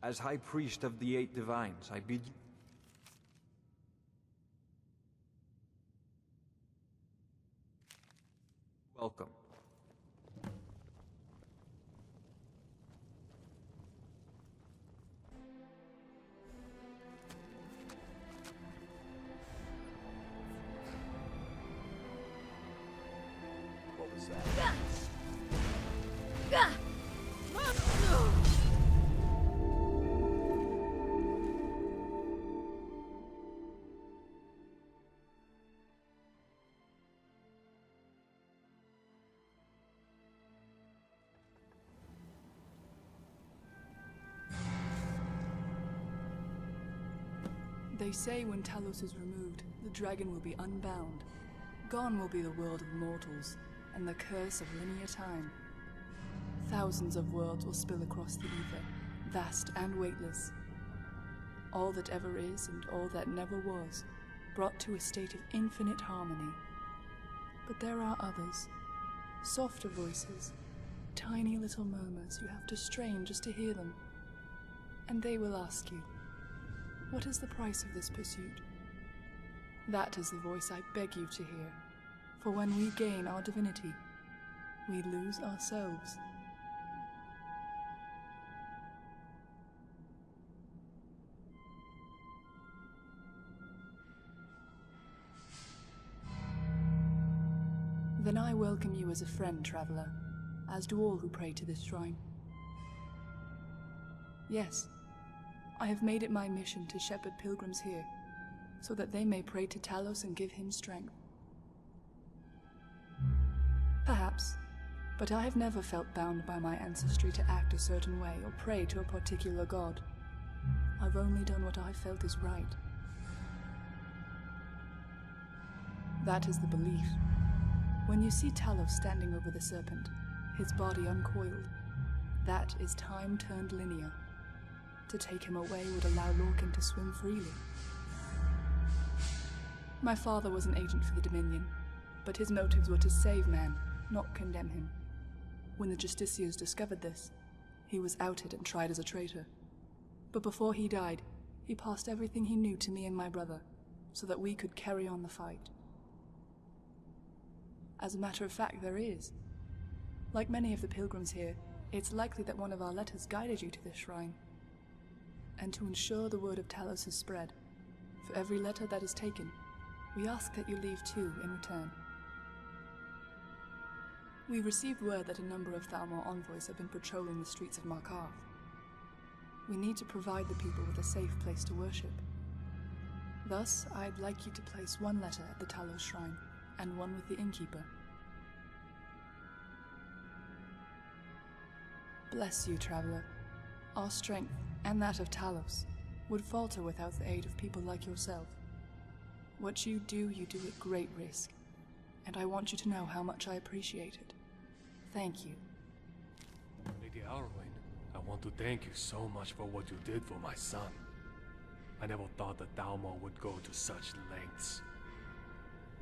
As High Priest of the Eight Divines, I bid you... welcome. What was that? They say when Talos is removed, the dragon will be unbound. Gone will be the world of mortals, and the curse of linear time. Thousands of worlds will spill across the ether, vast and weightless. All that ever is and all that never was, brought to a state of infinite harmony. But there are others, softer voices, tiny little murmurs you have to strain just to hear them. And they will ask you, what is the price of this pursuit? That is the voice I beg you to hear, for when we gain our divinity, we lose ourselves. Then I welcome you as a friend, traveler, as do all who pray to this shrine. Yes, I have made it my mission to shepherd pilgrims here, so that they may pray to Talos and give him strength. Perhaps, but I have never felt bound by my ancestry to act a certain way or pray to a particular god. I've only done what I felt is right. That is the belief. When you see Talos standing over the serpent, his body uncoiled, that is time turned linear. To take him away would allow Lorcan to swim freely. My father was an agent for the Dominion, but his motives were to save man, not condemn him. When the Justiciars discovered this, he was outed and tried as a traitor. But before he died, he passed everything he knew to me and my brother, so that we could carry on the fight. As a matter of fact, there is. Like many of the pilgrims here, it's likely that one of our letters guided you to this shrine. And to ensure the word of Talos is spread, for every letter that is taken, we ask that you leave 2 in return. We received word that a number of Thalmor envoys have been patrolling the streets of Markarth. We need to provide the people with a safe place to worship. Thus, I'd like you to place 1 letter at the Talos shrine, and 1 with the innkeeper. Bless you, traveler. Our strength, and that of Talos, would falter without the aid of people like yourself. What you do at great risk, and I want you to know how much I appreciate it. Thank you. Lady Arwen, I want to thank you so much for what you did for my son. I never thought that Thalmor would go to such lengths.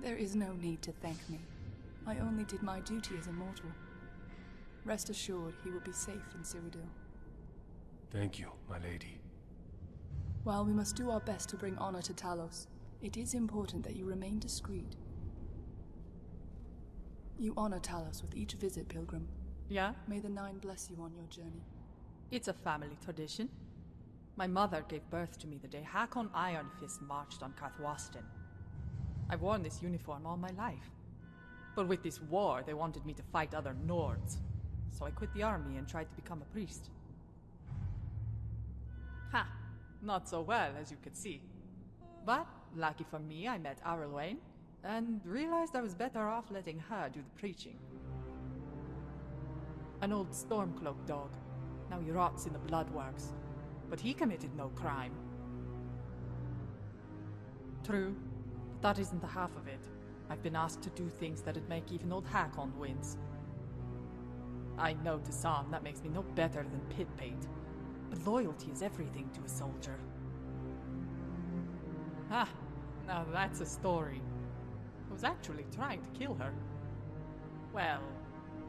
There is no need to thank me. I only did my duty as a mortal. Rest assured he will be safe in Cyrodiil. Thank you, my lady. While we must do our best to bring honor to Talos, it is important that you remain discreet. You honor Talos with each visit, pilgrim. Yeah? May the Nine bless you on your journey. It's a family tradition. My mother gave birth to me the day Hakon Ironfist marched on Karthwasten. I've worn this uniform all my life. But with this war, they wanted me to fight other Nords. So I quit the army and tried to become a priest. Ha! Not so well, as you could see. But, lucky for me, I met Arwen, and realized I was better off letting her do the preaching. An old Stormcloak dog. Now he rots in the Bloodworks. But he committed no crime. True, but that isn't the half of it. I've been asked to do things that'd make even old Hakon wince. I know to some that makes me no better than Pitbait, but loyalty is everything to a soldier. Ah, now that's a story. I was actually trying to kill her. Well,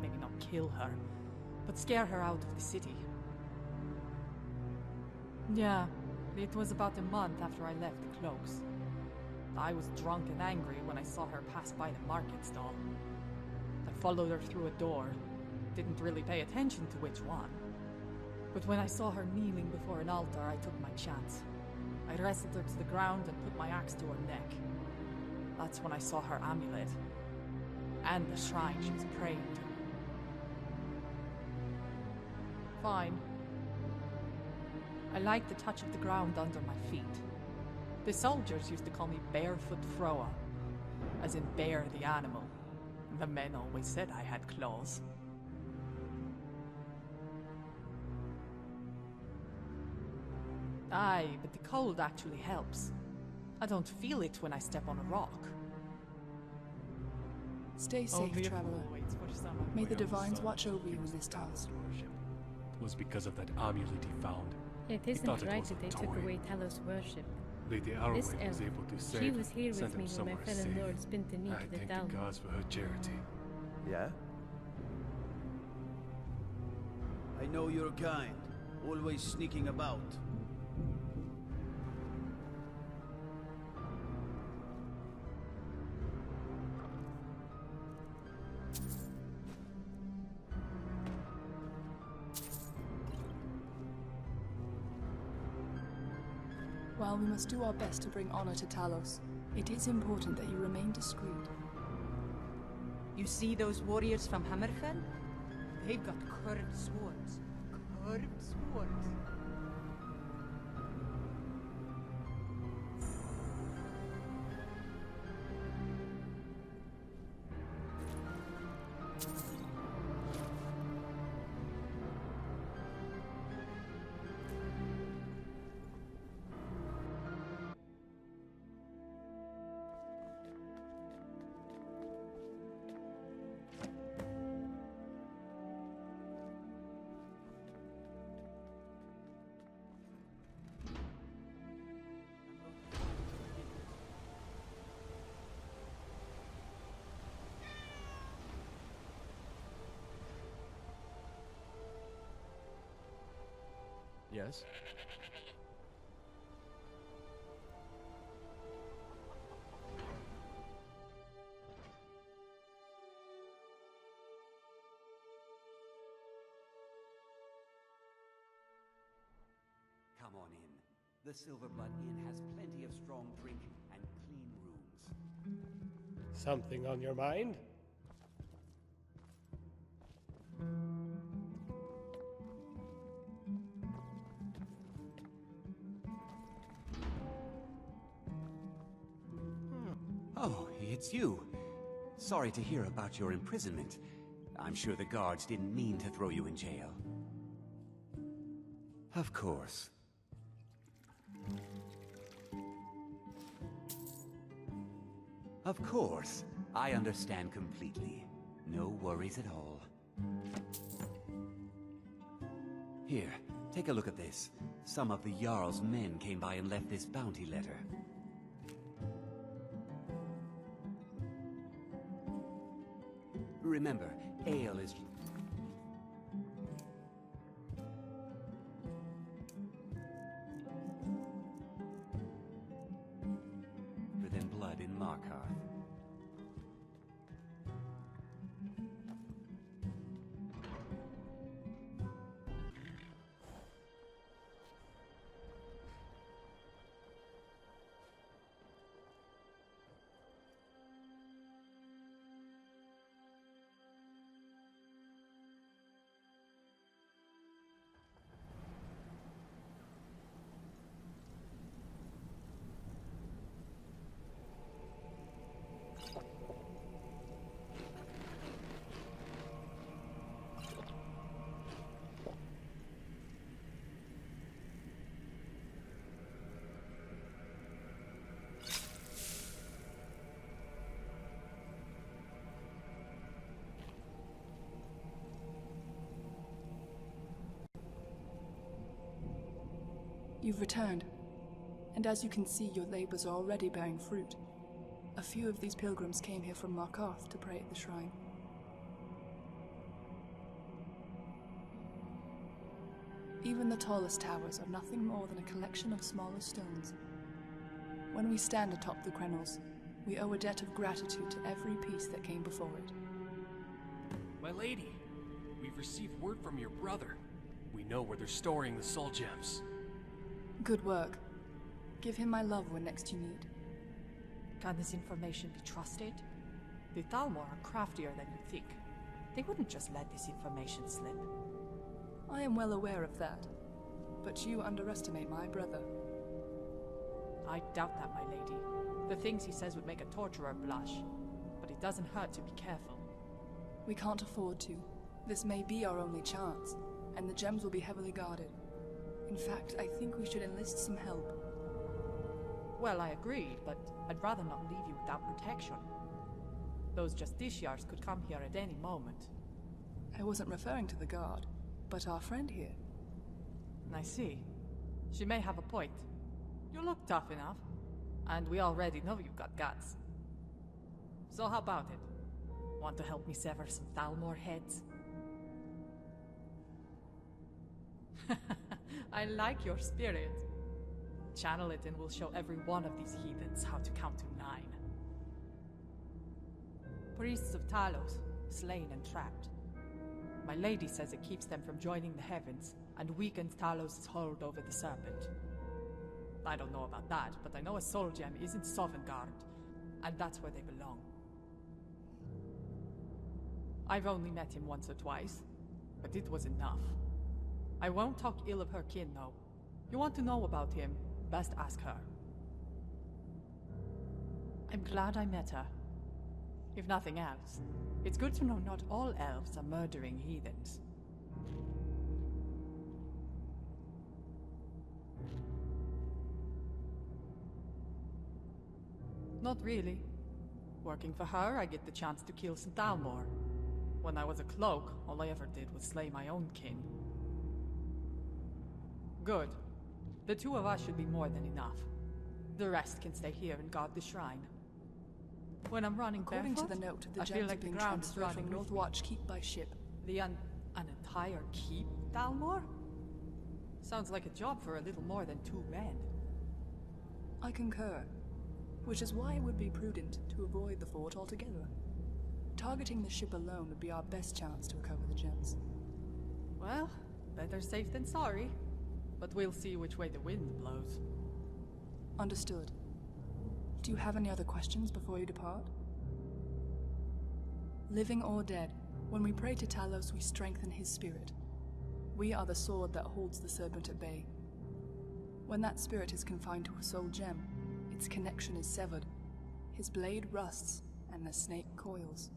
maybe not kill her, but scare her out of the city. Yeah, it was about a month after I left the cloaks. I was drunk and angry when I saw her pass by the market stall. I followed her through a door, didn't really pay attention to which one. But when I saw her kneeling before an altar, I took my chance. I wrestled her to the ground and put my axe to her neck. That's when I saw her amulet. And the shrine she was praying to. Fine. I liked the touch of the ground under my feet. The soldiers used to call me Barefoot Froa, as in bear the animal. The men always said I had claws. Aye, but the cold actually helps. I don't feel it when I step on a rock. Stay safe, traveler. May the divines watch over you in this task. It was because of that amulet he found. It He thought isn't it right was a that they toy. took away Talos' worship. Lady This Arwen was elf, able to save she him, was here send with me him when my somewhere fallen safe. lords bent the knee I to the thank the Thalmor. gods for her charity. Yeah? I know your kind, always sneaking about. While we must do our best to bring honor to Talos, it is important that you remain discreet. You see those warriors from Hammerfell? They've got curved swords. Curved swords. Yes? Come on in. The Silverblood Inn has plenty of strong drink and clean rooms. Something on your mind? Oh, it's you. Sorry to hear about your imprisonment. I'm sure the guards didn't mean to throw you in jail. Of course. Of course. I understand completely. No worries at all. Here, take a look at this. Some of the Jarl's men came by and left this bounty letter. Remember, ale is... than blood in Markarth. You've returned, and as you can see, your labors are already bearing fruit. A few of these pilgrims came here from Markarth to pray at the shrine. Even the tallest towers are nothing more than a collection of smaller stones. When we stand atop the crenels, we owe a debt of gratitude to every piece that came before it. My lady, we've received word from your brother. We know where they're storing the soul gems. Good work. Give him my love when next you meet. Can this information be trusted? The Thalmor are craftier than you think. They wouldn't just let this information slip. I am well aware of that, but you underestimate my brother. I doubt that, my lady. The things he says would make a torturer blush, but it doesn't hurt to be careful. We can't afford to. This may be our only chance, and the gems will be heavily guarded. In fact, I think we should enlist some help. Well, I agreed, but I'd rather not leave you without protection. Those Justiciars could come here at any moment. I wasn't referring to the guard, but our friend here. I see. She may have a point. You look tough enough, and we already know you've got guts. So how about it? Want to help me sever some Thalmor heads? I like your spirit. Channel it and we'll show every one of these heathens how to count to 9. Priests of Talos, slain and trapped. My lady says it keeps them from joining the heavens and weakens Talos' hold over the serpent. I don't know about that, but I know a soul gem is in Sovngarde, and that's where they belong. I've only met him once or twice, but it was enough. I won't talk ill of her kin, though. You want to know about him, best ask her. I'm glad I met her. If nothing else, it's good to know not all elves are murdering heathens. Not really. Working for her, I get the chance to kill some Thalmor. When I was a cloak, all I ever did was slay my own kin. Good. The two of us should be more than enough. The rest can stay here and guard the shrine. When I'm running According barefoot, to the note, the I feel gems like are the being ground is transferred from running with Northwatch Keep by ship. an entire keep, Thalmor? Sounds like a job for a little more than 2 men. I concur, which is why it would be prudent to avoid the fort altogether. Targeting the ship alone would be our best chance to recover the gems. Well, better safe than sorry. But we'll see which way the wind blows. Understood. Do you have any other questions before you depart? Living or dead, when we pray to Talos, we strengthen his spirit. We are the sword that holds the serpent at bay. When that spirit is confined to a soul gem, its connection is severed. His blade rusts, and the snake coils.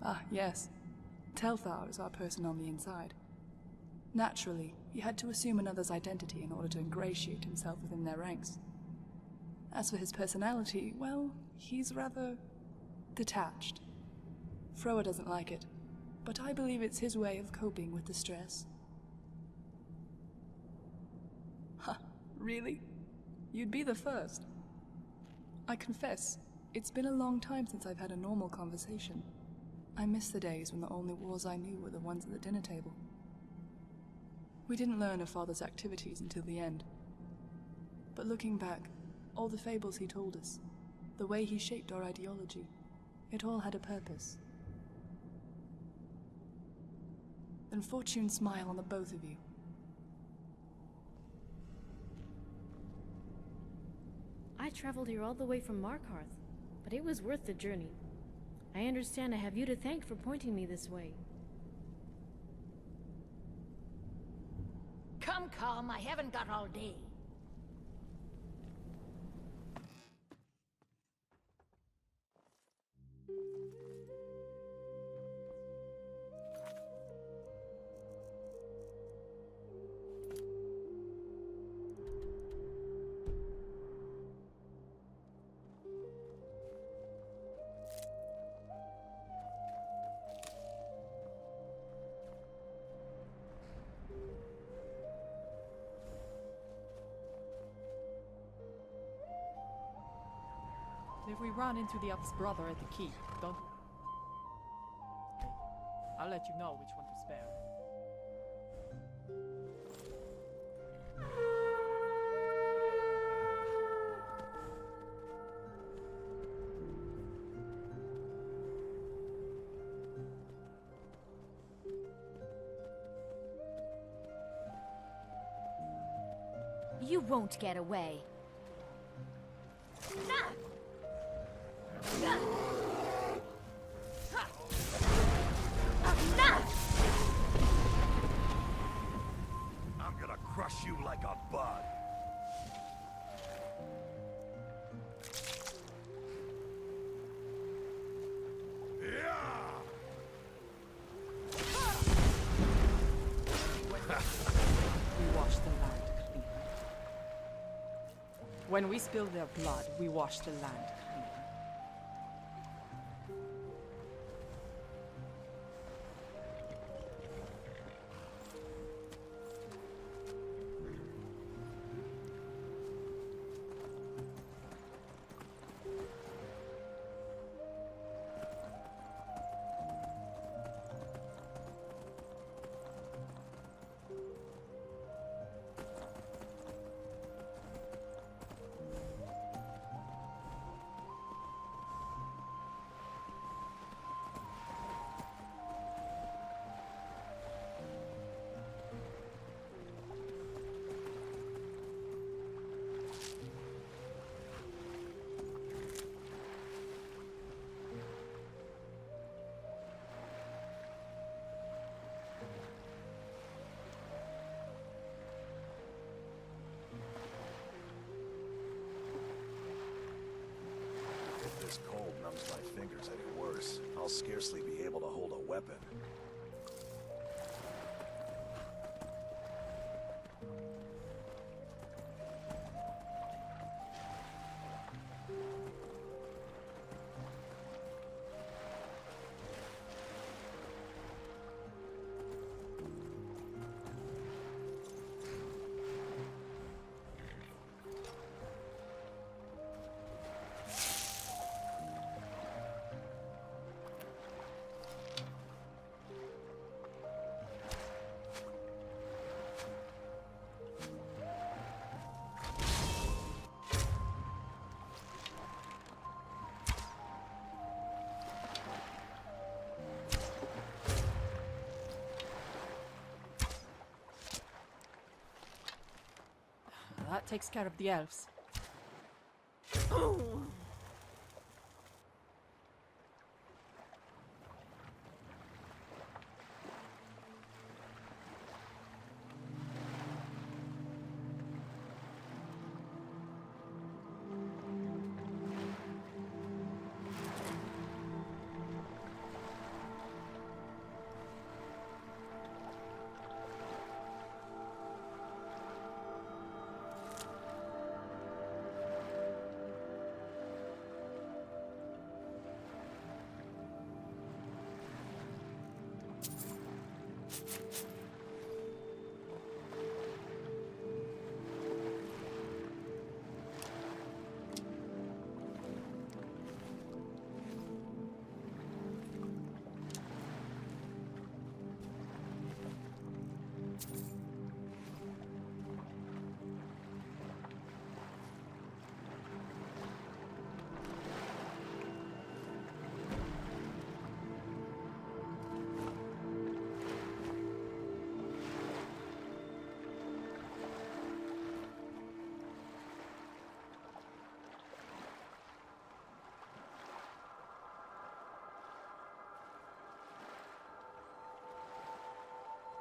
Ah, yes. Telthar is our person on the inside. Naturally, he had to assume another's identity in order to ingratiate himself within their ranks. As for his personality, well, he's rather detached. Froa doesn't like it, but I believe it's his way of coping with the stress. Huh, really? You'd be the first. I confess, it's been a long time since I've had a normal conversation. I miss the days when the only wars I knew were the ones at the dinner table. We didn't learn of Father's activities until the end. But looking back, all the fables he told us, the way he shaped our ideology, it all had a purpose. Then fortune smile on the both of you. I traveled here all the way from Markarth, but it was worth the journey. I understand I have you to thank for pointing me this way. Come, come, I haven't got all day. If we run into the elf's brother at the keep, don't... I'll let you know which one to spare. You won't get away. I'm gonna crush you like a bug. We wash the land clean. When we spill their blood, we wash the land clean. If this cold numbs my fingers any worse, I'll scarcely be able to hold a weapon. That takes care of the elves.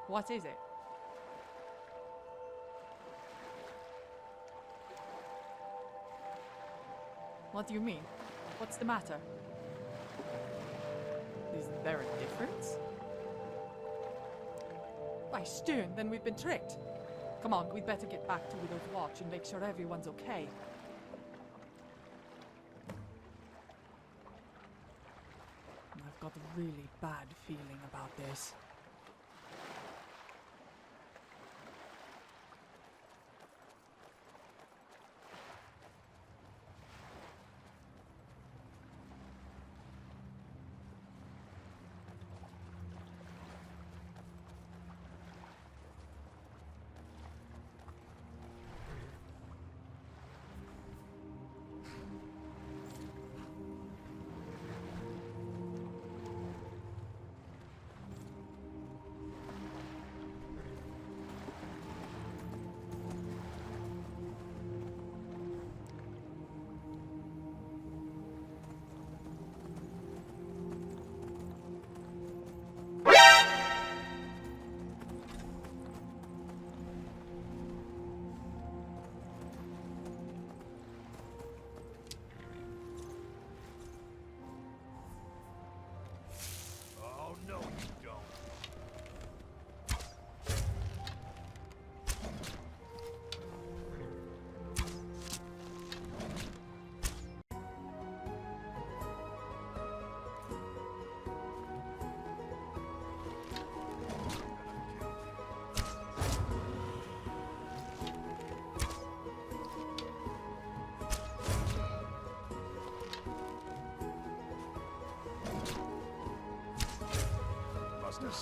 What is it? What do you mean? What's the matter? Is there a difference? By Stone, then we've been tricked. Come on, we'd better get back to Widow's Watch and make sure everyone's okay. I've got a really bad feeling about this.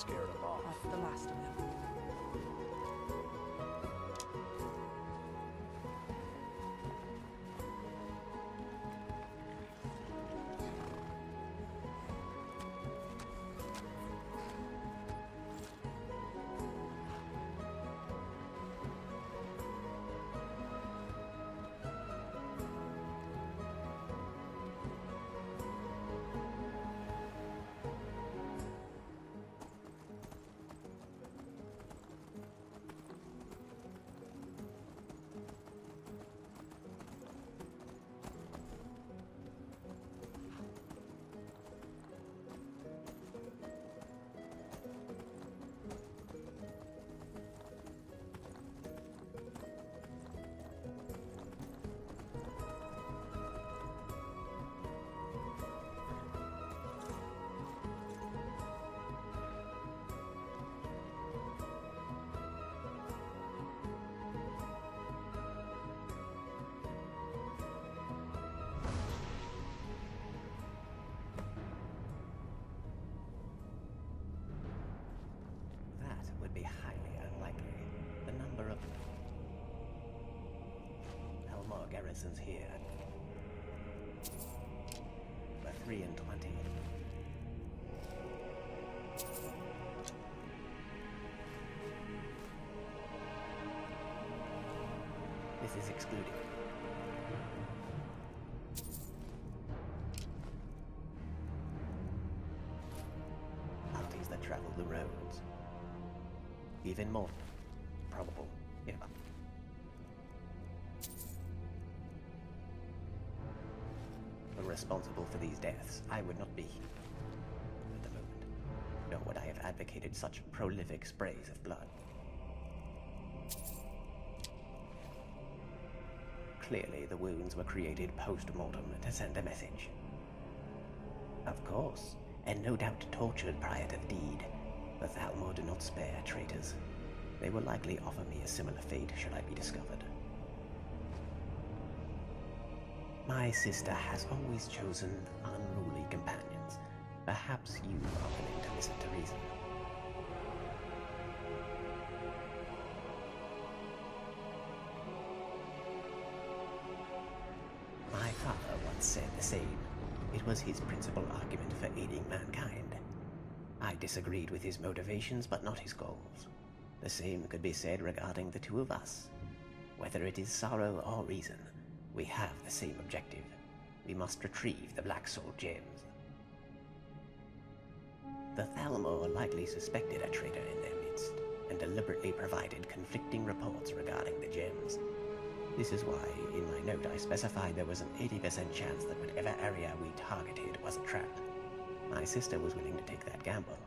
scared them off. That's the last of them. Would be highly unlikely. The number of Thalmor garrisons here were 3 in 20. This is excluded. Parties that travel the roads. Even more probable, if responsible for these deaths, I would not be at the moment, nor would I have advocated such prolific sprays of blood. Clearly, the wounds were created post-mortem to send a message. Of course, and no doubt tortured prior to the deed. The Thalmor do not spare traitors. They will likely offer me a similar fate should I be discovered. My sister has always chosen unruly companions. Perhaps you are willing to listen to reason. My father once said the same. It was his principal argument for aiding mankind. I disagreed with his motivations, but not his goals. The same could be said regarding the two of us. Whether it is sorrow or reason, we have the same objective. We must retrieve the Black Soul gems. The Thalmor likely suspected a traitor in their midst, and deliberately provided conflicting reports regarding the gems. This is why, in my note, I specified there was an 80% chance that whatever area we targeted was a trap. My sister was willing to take that gamble.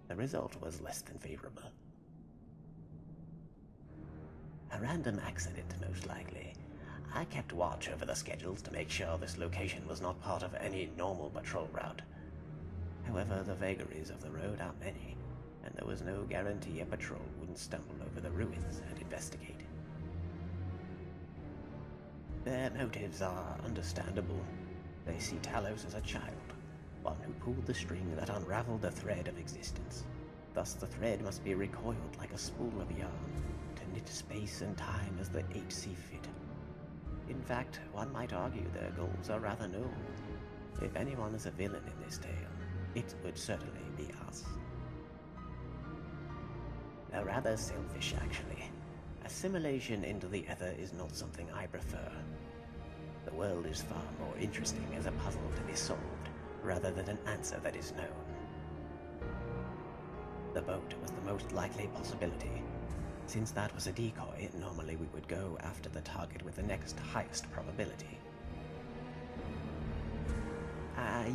The result was less than favorable. A random accident, most likely. I kept watch over the schedules to make sure this location was not part of any normal patrol route. However, the vagaries of the road are many, and there was no guarantee a patrol wouldn't stumble over the ruins and investigate. Their motives are understandable. They see Talos as a child, one who pulled the string that unraveled the thread of existence. Thus the thread must be recoiled like a spool of yarn, to knit space and time as the eight see fit. In fact, one might argue their goals are rather noble. If anyone is a villain in this tale, it would certainly be us. They're rather selfish, actually. Assimilation into the ether is not something I prefer. The world is far more interesting as a puzzle to be solved, rather than an answer that is known. The boat was the most likely possibility. Since that was a decoy, normally we would go after the target with the next highest probability.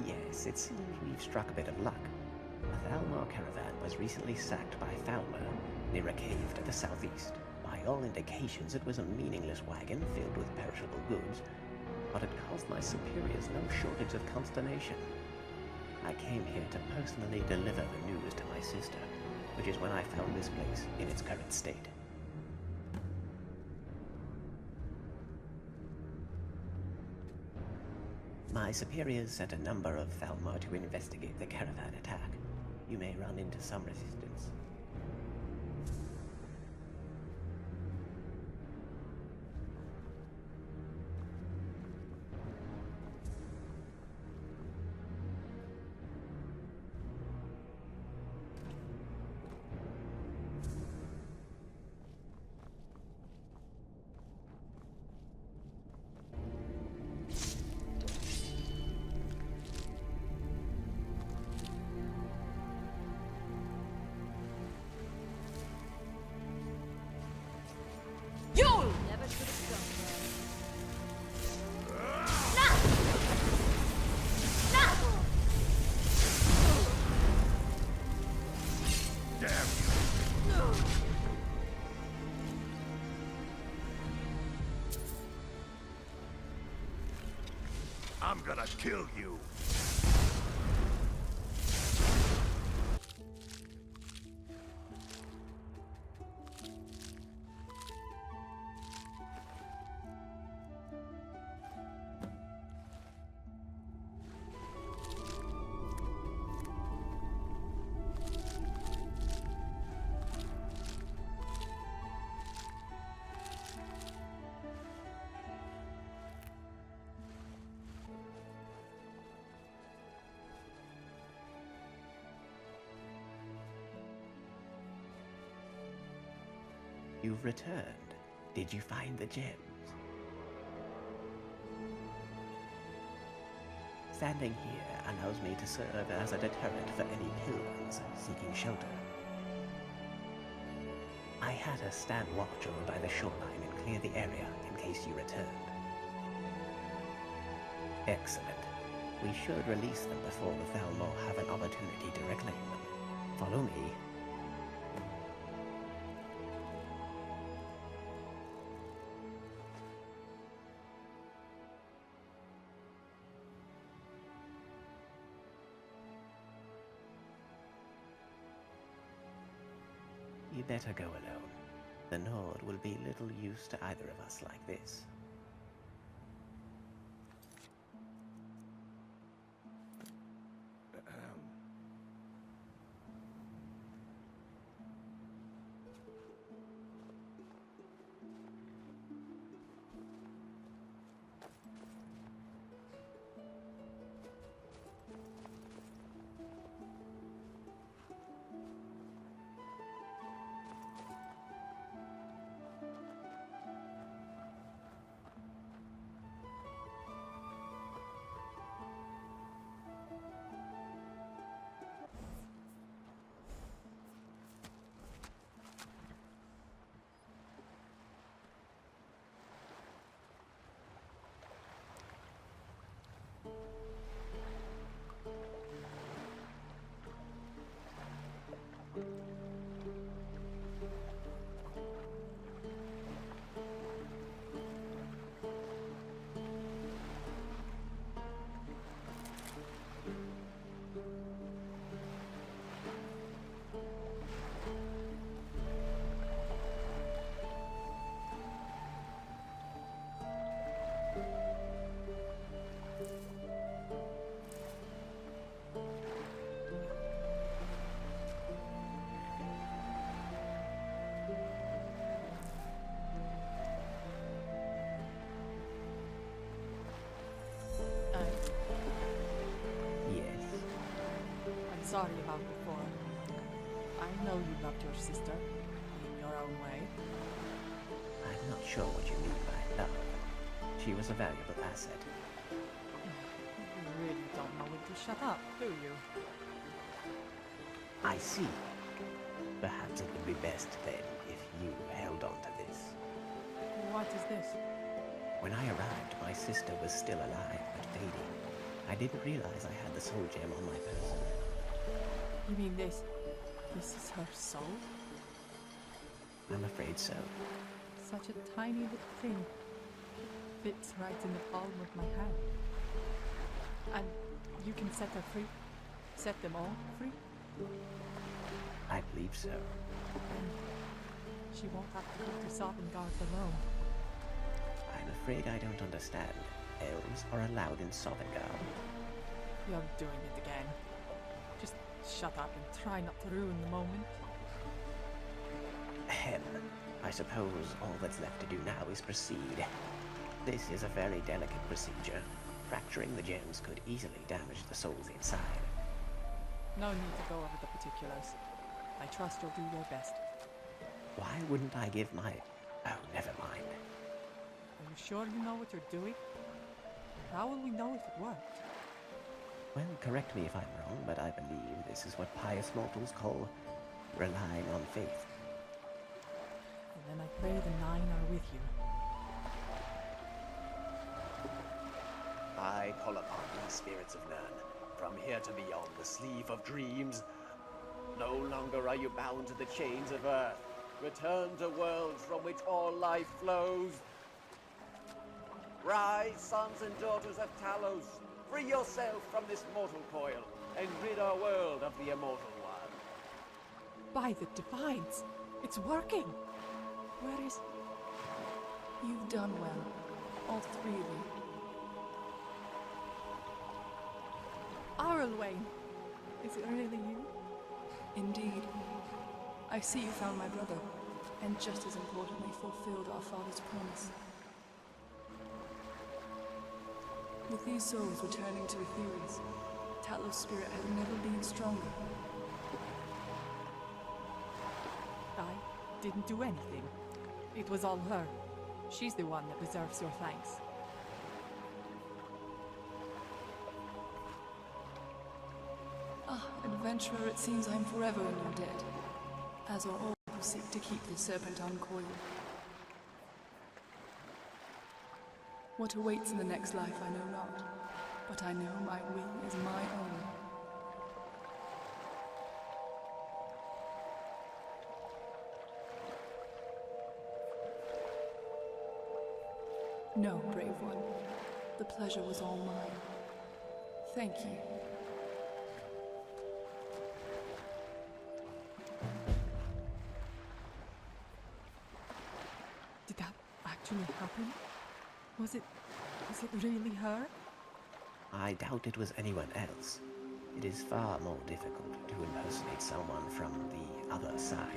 Yes, it seems we've struck a bit of luck. The Thalmor caravan was recently sacked by Thalmer, near a cave to the southeast. By all indications, it was a meaningless wagon filled with perishable goods, but it caused my superiors no shortage of consternation. I came here to personally deliver the news to my sister, which is when I found this place in its current state. My superiors sent a number of Thalmor to investigate the caravan attack. you may run into some resistance. Never should have gone there. Damn you! I'm gonna kill you! You've returned. Did you find the gems? Standing here allows me to serve as a deterrent for any pilgrims seeking shelter. I had us stand watch over by the shoreline and clear the area in case you returned. Excellent. We should release them before the Thalmor have an opportunity to reclaim them. Follow me. You better go alone. The Nord will be little use to either of us like this. Sorry about before. I know you loved your sister in your own way. I'm not sure what you mean by love. She was a valuable asset. You really don't know when to shut up, do you? I see. Perhaps it would be best then if you held on to this. What is this? When I arrived, my sister was still alive but fading. I didn't realize I had the soul gem on my person. You mean this is her soul? I'm afraid so. Such a tiny little thing. Fits right in the palm of my hand. And you can set her free? Set them all free? I believe so. And she won't have to go to Sovngarde alone. I'm afraid I don't understand. Elves are allowed in Sovngarde. You're doing it again. Just Shut up and try not to ruin the moment. Ahem. I suppose all that's left to do now is proceed. This is a very delicate procedure. Fracturing the gems could easily damage the souls inside. No need to go over the particulars. I trust you'll do your best. Why wouldn't I give my... Oh, never mind. Are you sure you know what you're doing? How will we know if it worked? Well, correct me if I'm wrong, but I believe this is what pious mortals call relying on faith. And then I pray the Nine are with you. I call upon these spirits of Nern, from here to beyond the sleeve of dreams. No longer are you bound to the chains of earth. Return to worlds from which all life flows. Rise, sons and daughters of Talos. Free yourself from this mortal coil, and rid our world of the immortal one. By the divines! It's working! Where is... You've done well. All three of you. Arlwain! Is it really you? Indeed. I see you found my brother, and just as importantly fulfilled our father's promise. With these souls returning to Ethereus, Talos' spirit has never been stronger. I didn't do anything. It was all her. She's the one that deserves your thanks. Ah, adventurer, it seems I'm forever in your debt, as are all who seek to keep the serpent uncoiled. What awaits in the next life I know not, but I know my will is my own. No, brave one. The pleasure was all mine. Thank you. Did that actually happen? Was it really her? I doubt it was anyone else. It is far more difficult to impersonate someone from the other side.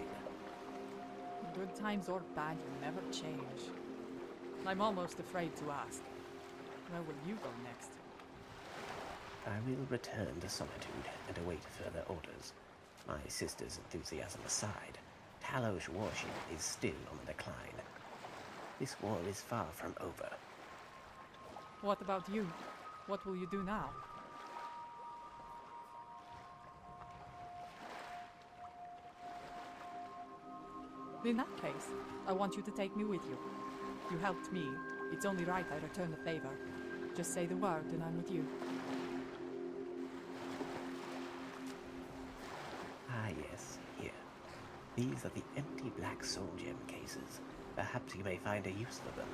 Good times or bad, you never change. I'm almost afraid to ask. Where will you go next? I will return to Solitude and await further orders. My sister's enthusiasm aside, Talos' warship is still on the decline. This war is far from over. What about you? What will you do now? In that case, I want you to take me with you. You helped me. It's only right I return the favor. Just say the word and I'm with you. Ah yes, here. These are the empty black soul gem cases. Perhaps you may find a use for them.